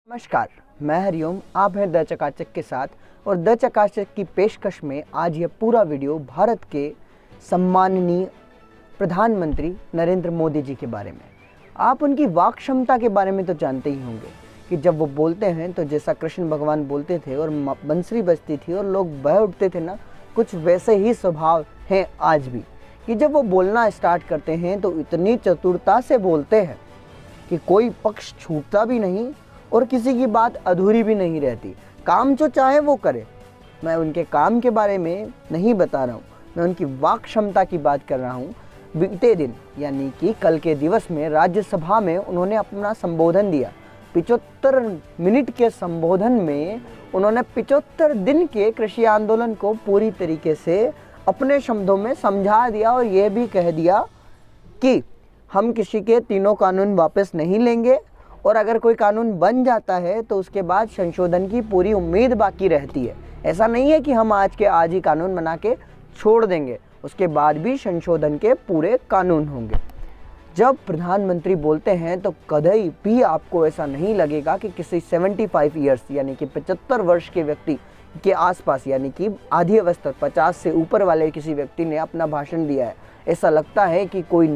नमस्कार, मैं हरिओम। आप हैं द चकाचक के साथ और द चकाचक की पेशकश में आज यह पूरा वीडियो भारत के सम्माननीय प्रधानमंत्री नरेंद्र मोदी जी के बारे में। आप उनकी वाक क्षमता के बारे में तो जानते ही होंगे कि जब वो बोलते हैं तो जैसा कृष्ण भगवान बोलते थे और बंसरी बजती थी और लोग बह उठते थे ना, कुछ वैसे ही स्वभाव हैं आज भी कि जब वो बोलना स्टार्ट करते हैं तो इतनी चतुरता से बोलते हैं कि कोई पक्ष छूटता भी नहीं और किसी की बात अधूरी भी नहीं रहती। काम जो चाहे वो करे। मैं उनके काम के बारे में नहीं बता रहा हूँ, मैं उनकी वाक क्षमता की बात कर रहा हूँ। बीते दिन यानी कि कल के दिवस में राज्यसभा में उन्होंने अपना संबोधन दिया। 75 मिनट के संबोधन में उन्होंने 75 दिन के कृषि आंदोलन को पूरी तरीके से अपने शब्दों में समझा दिया और ये भी कह दिया कि हम किसी के तीनों कानून वापस नहीं लेंगे और अगर कोई कानून बन जाता है तो उसके बाद संशोधन की पूरी उम्मीद बाकी रहती है। ऐसा नहीं है कि हम आज के आज ही कानून बना के छोड़ देंगे, उसके बाद भी संशोधन के पूरे कानून होंगे। जब प्रधानमंत्री बोलते हैं तो कभी भी आपको ऐसा नहीं लगेगा कि किसी 75 ईयर्स यानी कि 75 वर्ष के व्यक्ति के आसपास यानी कि आधी अवस्था 50 से ऊपर वाले किसी व्यक्ति ने अपना भाषण दिया है। ऐसा लगता है कि कोई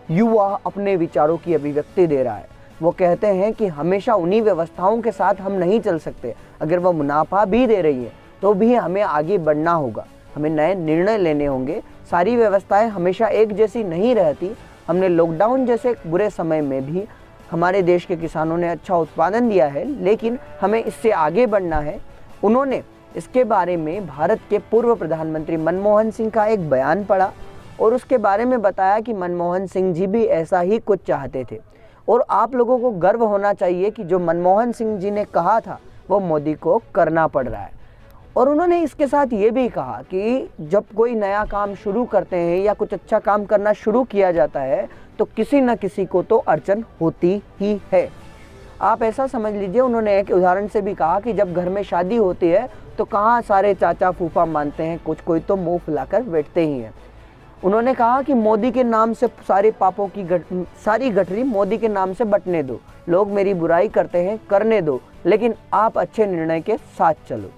युवा अपने विचारों की अभिव्यक्ति दे रहा है। वो कहते हैं कि हमेशा उन्हीं व्यवस्थाओं के साथ हम नहीं चल सकते। अगर वो मुनाफा भी दे रही है तो भी हमें आगे बढ़ना होगा, हमें नए निर्णय लेने होंगे। सारी व्यवस्थाएं हमेशा एक जैसी नहीं रहती। हमने लॉकडाउन जैसे बुरे समय में भी हमारे देश के किसानों ने अच्छा उत्पादन दिया है, लेकिन हमें इससे आगे बढ़ना है। उन्होंने इसके बारे में भारत के पूर्व प्रधानमंत्री मनमोहन सिंह का एक बयान पढ़ा और उसके बारे में बताया कि मनमोहन सिंह जी भी ऐसा ही कुछ चाहते थे और आप लोगों को गर्व होना चाहिए कि जो मनमोहन सिंह जी ने कहा था वो मोदी को करना पड़ रहा है। और उन्होंने इसके साथ ये भी कहा कि जब कोई नया काम शुरू करते हैं या कुछ अच्छा काम करना शुरू किया जाता है तो किसी न किसी को तो अड़चन होती ही है। आप ऐसा समझ लीजिए, उन्होंने एक उदाहरण से भी कहा कि जब घर में शादी होती है तो कहाँ सारे चाचा फूफा मानते हैं, कुछ कोई तो मुँह फुलाकर बैठते ही हैं। उन्होंने कहा कि मोदी के नाम से सारे पापों की सारी गठरी मोदी के नाम से बंटने दो। लोग मेरी बुराई करते हैं, करने दो, लेकिन आप अच्छे निर्णय के साथ चलो।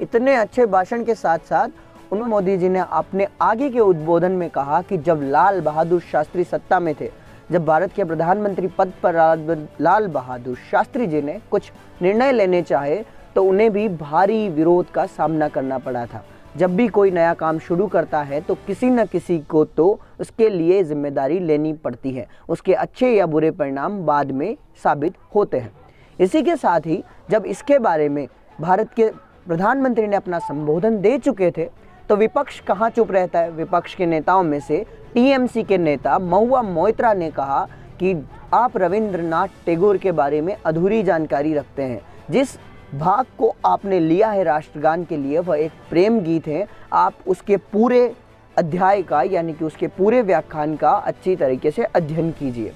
इतने अच्छे भाषण के साथ साथ उन्होंने मोदी जी ने अपने आगे के उद्बोधन में कहा कि जब लाल बहादुर शास्त्री सत्ता में थे, जब भारत के प्रधानमंत्री पद पर लाल बहादुर शास्त्री जी ने कुछ निर्णय लेने चाहे तो उन्हें भी भारी विरोध का सामना करना पड़ा था। जब भी कोई नया काम शुरू करता है तो किसी न किसी को तो उसके लिए जिम्मेदारी लेनी पड़ती है। उसके अच्छे या बुरे परिणाम बाद में साबित होते हैं। इसी के साथ ही जब इसके बारे में भारत के प्रधानमंत्री ने अपना संबोधन दे चुके थे तो विपक्ष कहाँ चुप रहता है। विपक्ष के नेताओं में से टीएमसी के नेता महुआ मोइत्रा ने कहा कि आप रविंद्रनाथ टैगोर के बारे में अधूरी जानकारी रखते हैं। जिस भाग को आपने लिया है राष्ट्रगान के लिए वह एक प्रेम गीत है। आप उसके पूरे अध्याय का यानी कि उसके पूरे व्याख्यान का अच्छी तरीके से अध्ययन कीजिए।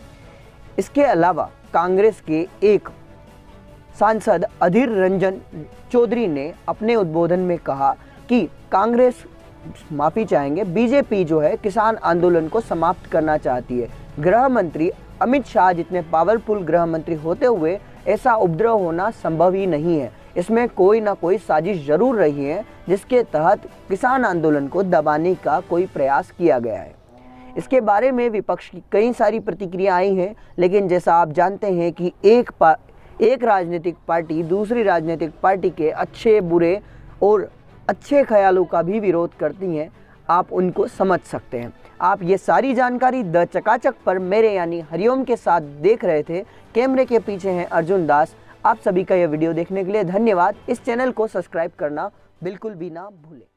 इसके अलावा कांग्रेस के एक सांसद अधीर रंजन चौधरी ने अपने उद्बोधन में कहा कि कांग्रेस माफ़ी चाहेंगे, बीजेपी जो है किसान आंदोलन को समाप्त करना चाहती है। गृह मंत्री अमित शाह जितने पावरफुल गृह मंत्री होते हुए ऐसा उपद्रव होना संभव ही नहीं है। इसमें कोई ना कोई साजिश जरूर रही है जिसके तहत किसान आंदोलन को दबाने का कोई प्रयास किया गया है। इसके बारे में विपक्ष की कई सारी प्रतिक्रिया आई हैं, लेकिन जैसा आप जानते हैं कि एक राजनीतिक पार्टी दूसरी राजनीतिक पार्टी के अच्छे बुरे और अच्छे ख्यालों का भी विरोध करती हैं। आप उनको समझ सकते हैं। आप ये सारी जानकारी द चकाचक पर मेरे यानी हरिओम के साथ देख रहे थे। कैमरे के पीछे हैं अर्जुन दास। आप सभी का यह वीडियो देखने के लिए धन्यवाद। इस चैनल को सब्सक्राइब करना बिल्कुल भी ना भूलें।